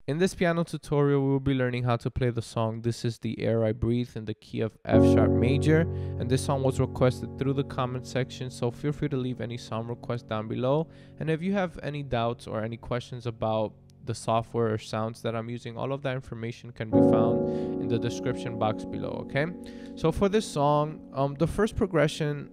In this piano tutorial, we will be learning how to play the song This Is the Air I Breathe in the key of F sharp major. And this song was requested through the comment section, so feel free to leave any song requests down below. And if you have any doubts or any questions about the software or sounds that I'm using, all of that information can be found in the description box below, okay? So for this song, the first progression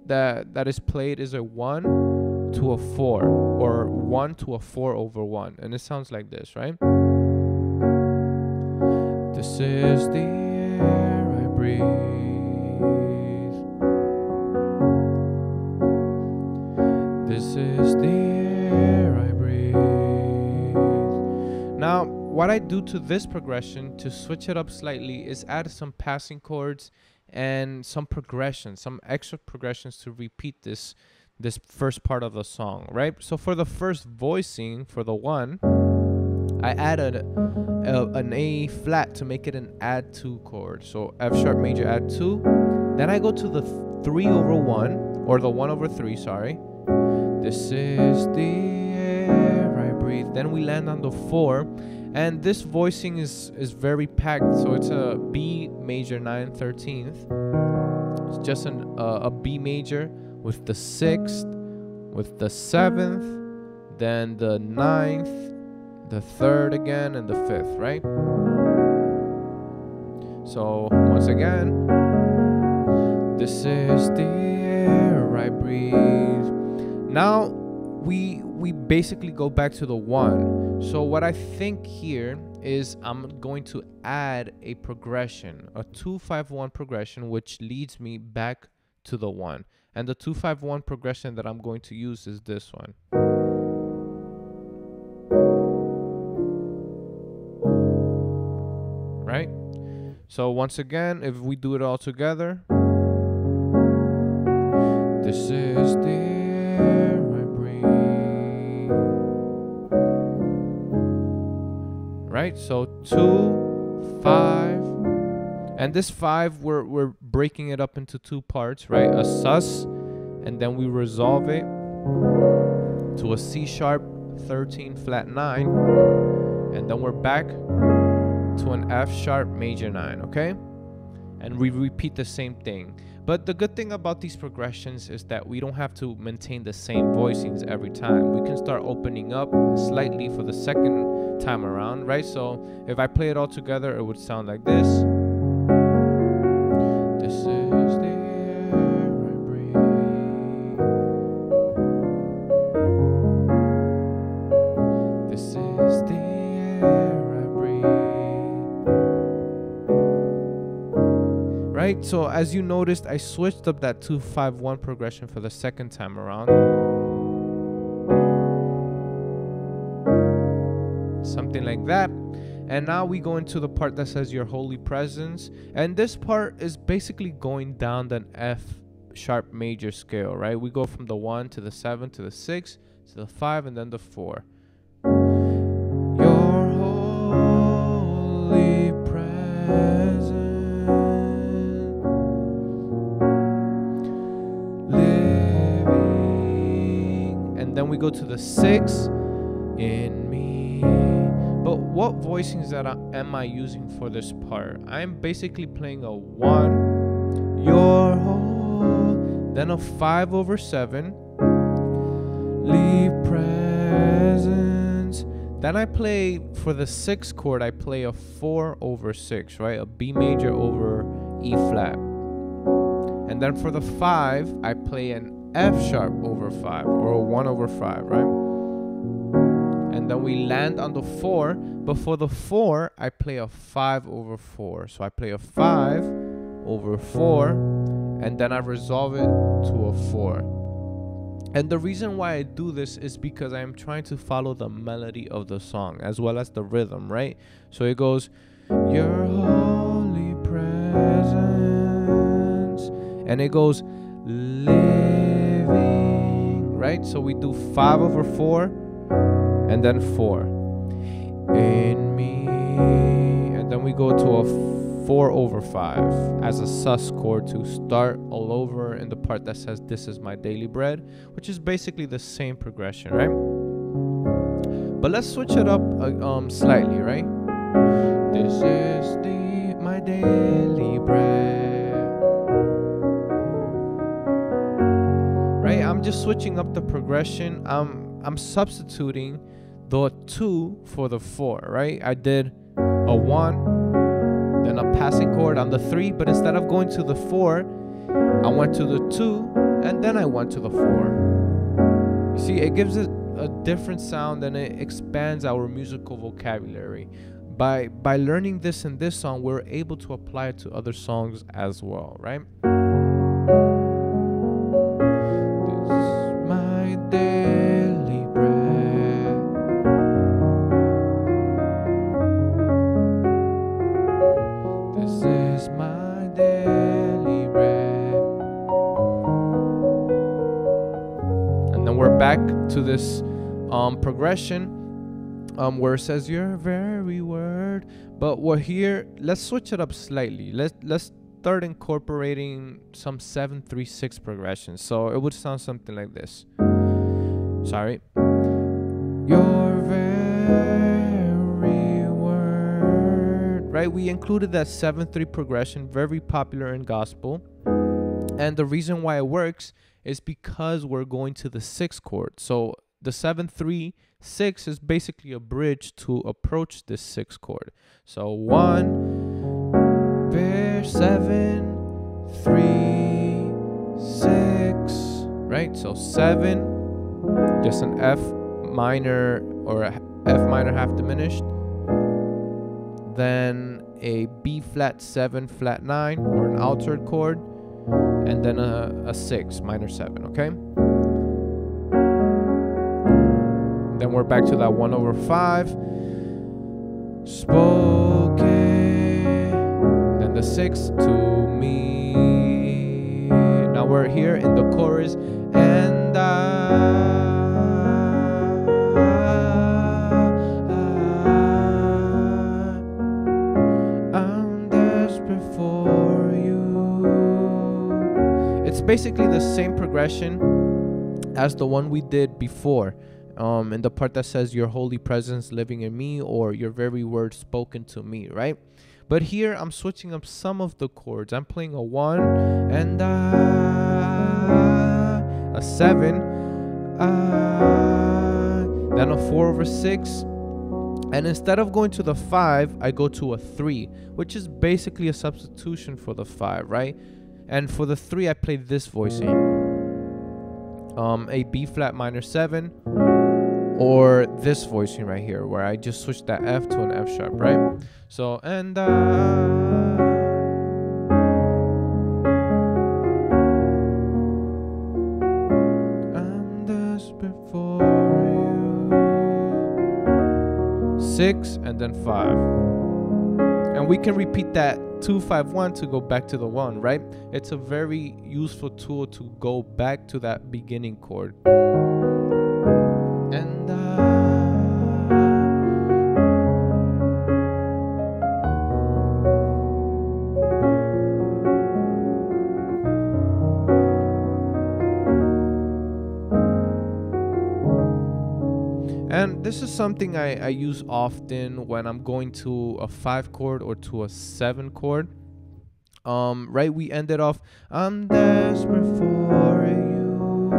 that is played is a 1 to a 4, or 1 to a 4 over 1, and it sounds like this, right? This is the air I breathe. This is the air I breathe. Now, what I do to this progression to switch it up slightly is add some passing chords and some progressions, some extra progressions to repeat this first part of the song, right? So for the first voicing, for the 1, I added an A flat to make it an add 2 chord. So F sharp major add 2. Then I go to the 3 over 1, or the 1 over 3, sorry. This is the air I breathe. Then we land on the 4. And this voicing is very packed. So it's a B major 9 13th. It's just a B major with the 6th, with the 7th, then the 9th, the 3rd again, and the 5th, right? So once again, this is the air I breathe. Now we basically go back to the 1. So what I think here is I'm going to add a progression, a 2-5-1 progression, which leads me back to the 1. And the 2-5-1 progression that I'm going to use is this one. Right? So once again, if we do it all together, this is the air I breathe. Right? So 2, 5. And this 5, we're breaking it up into 2 parts, right? A sus, and then we resolve it to a C sharp 13 flat 9, and then we're back to an F sharp major 9, okay? And we repeat the same thing. But the good thing about these progressions is that we don't have to maintain the same voicings every time. We can start opening up slightly for the second time around, right? So if I play it all together, it would sound like this. This is the air I breathe. This is the air I breathe. Right? So as you noticed, I switched up that 2-5-1 progression for the second time around. Something like that. And now we go into the part that says your holy presence. And this part is basically going down the F sharp major scale, right? We go from the 1 to the 7 to the 6 to the 5 and then the 4. Your holy presence living. And then we go to the 6 in me. But what voicings am I using for this part? I'm basically playing a 1, your whole, then a 5 over 7, leave presence. Then I play, for the 6th chord, I play a 4 over 6, right? A B major over E flat. And then for the 5, I play an F sharp over 5, or a 1 over 5, right? And then we land on the 4, but for the 4, I play a 5 over 4. So I play a 5 over 4, and then I resolve it to a 4. And the reason why I do this is because I am trying to follow the melody of the song, as well as the rhythm, right? So it goes, your holy presence, and it goes, living, right? So we do 5 over 4, and then 4 in me, and then we go to a 4 over 5 as a sus chord to start all over in the part that says this is my daily bread, which is basically the same progression, right? But let's switch it up slightly, right? This is my daily bread. Right? I'm just switching up the progression. I'm substituting the 2 for the 4, right? I did a 1, then a passing chord on the 3, but instead of going to the 4, I went to the 2, and then I went to the 4. You see, it gives it a different sound, and it expands our musical vocabulary. By learning this in this song, we're able to apply it to other songs as well, right? This is my daily bread. This is my daily bread. And then we're back to this progression where it says your very word, but we're here. Let's switch it up slightly. Let's start incorporating some 7/3/6 progressions. So it would sound something like this. Sorry. Your very word. Right? We included that 7/3 progression, very popular in gospel. And the reason why it works is because we're going to the 6th chord. So the 7/3/6 is basically a bridge to approach this 6th chord. So 1, 7, 3, 6, right? So 7, just an F minor or a F minor half diminished. Then a B flat 7 flat 9 or an altered chord, and then a 6 minor 7, okay? Then we're back to that 1/5 spoken, then the 6 to me. Now we're here in the chorus, and I'm desperate for you. It's basically the same progression as the one we did before. In the part that says your holy presence living in me, or your very word spoken to me, right? But here I'm switching up some of the chords. I'm playing a 1 and a 7, then a 4/6, and instead of going to the 5, I go to a 3, which is basically a substitution for the 5, right? And for the 3, I play this voicing, a B flat minor 7, or this voicing right here, where I just switch that F to an F sharp, right? So, and I'm desperate for you. 6 and then 5. And we can repeat that 2, 5, 1 to go back to the 1, right? It's a very useful tool to go back to that beginning chord. And this is something I use often when I'm going to a 5 chord or to a 7 chord. Right, we ended off, I'm desperate for you.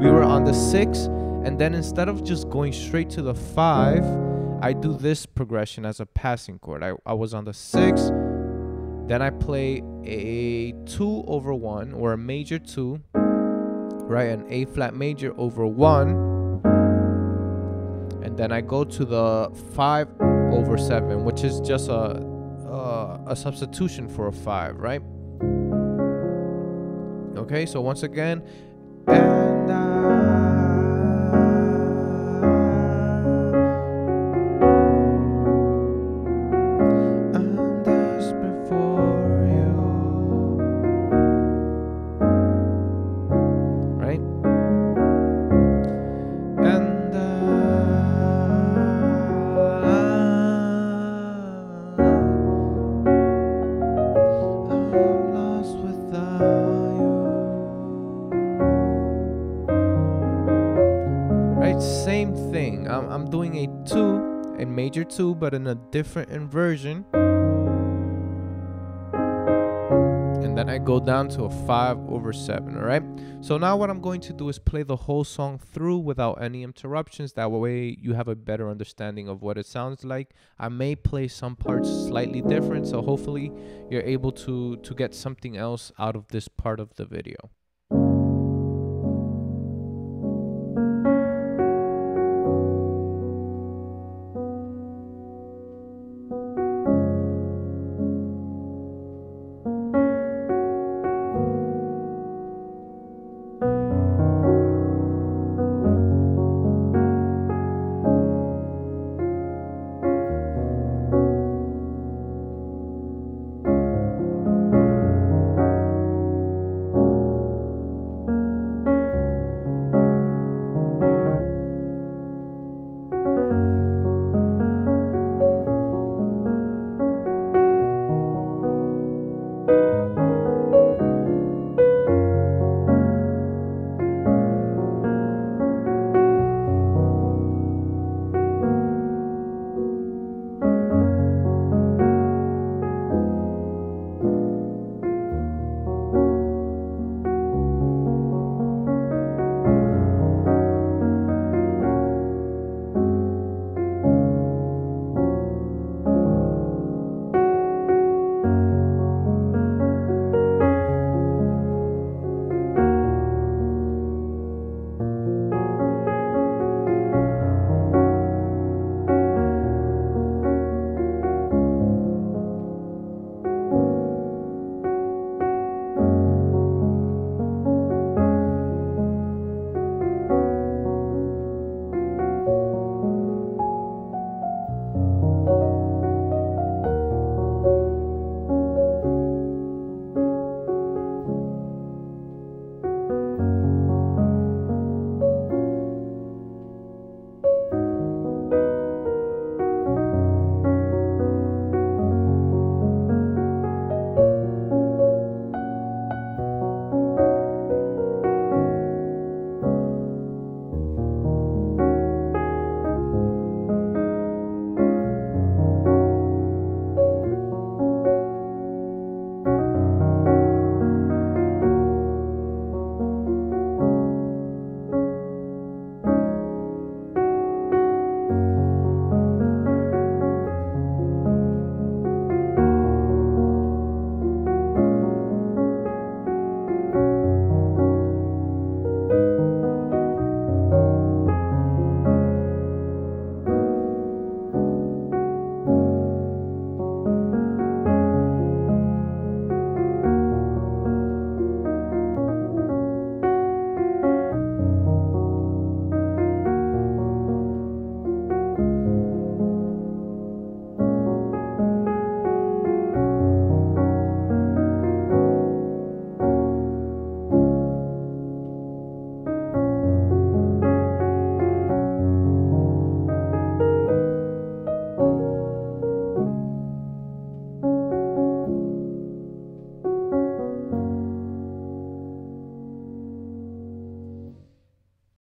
We were on the 6, and then instead of just going straight to the 5, I do this progression as a passing chord. I was on the 6, then I play a 2/1 or a major 2, right, an A flat major over 1. And then I go to the 5/7, which is just a substitution for a 5, right? Okay, so once again, and I'm desperate for you, right? And major 2, but in a different inversion. And then I go down to a 5/7, all right? So now what I'm going to do is play the whole song through without any interruptions. That way you have a better understanding of what it sounds like. I may play some parts slightly different, so hopefully you're able to get something else out of this part of the video.